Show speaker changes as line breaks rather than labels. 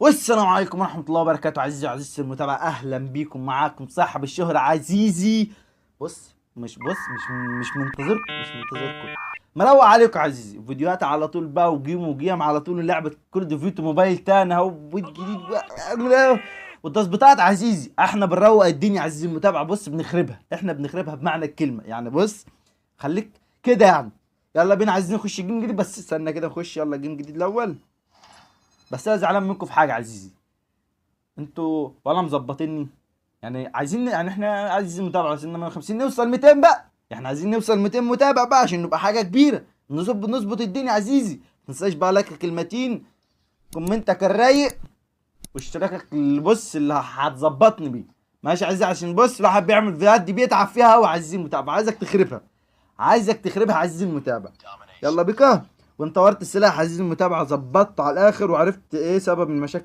والسلام عليكم ورحمة الله وبركاته. عزيزي وعزيزتي المتابعة، أهلا بيكم. معاكم صاحب الشهر عزيزي. مش منتظركم. مروق عليكم عزيزي، فيديوهات على طول بقى، وجيم على طول، لعبة كل فيتو موبايل تاني اهو، جديد بقى والتظبيطات عزيزي. احنا بنروق الدنيا عزيزي المتابعة. احنا بنخربها بمعنى الكلمة يعني. خليك كده يعني. يلا بينا عايزين نخش جيم جديد، بس استنى كده نخش. يلا جيم جديد الأول. بس انا زعلان منكم في حاجه عزيزي، انتوا ولا مظبطيني. يعني عايزين، يعني احنا عايزين متابعه، عايزين من 50 نوصل 200 بقى. احنا عايزين نوصل 200 متابع بقى عشان نبقى حاجه كبيره. نظبط الدنيا عزيزي. ما تنساش بقى لك كلمتين، كومنتك الرايق، واشتراكك اللي هتظبطني بيه. ماشي عزيزي، عشان الواحد بيعمل فيديوهات دي بيتعب فيها قوي عزيزي المتابع. عايزك تخربها عزيزي المتابع. يلا بيك. وانت ورت السلاح عزيزي المتابع، ظبطت على الاخر وعرفت ايه سبب المشاكل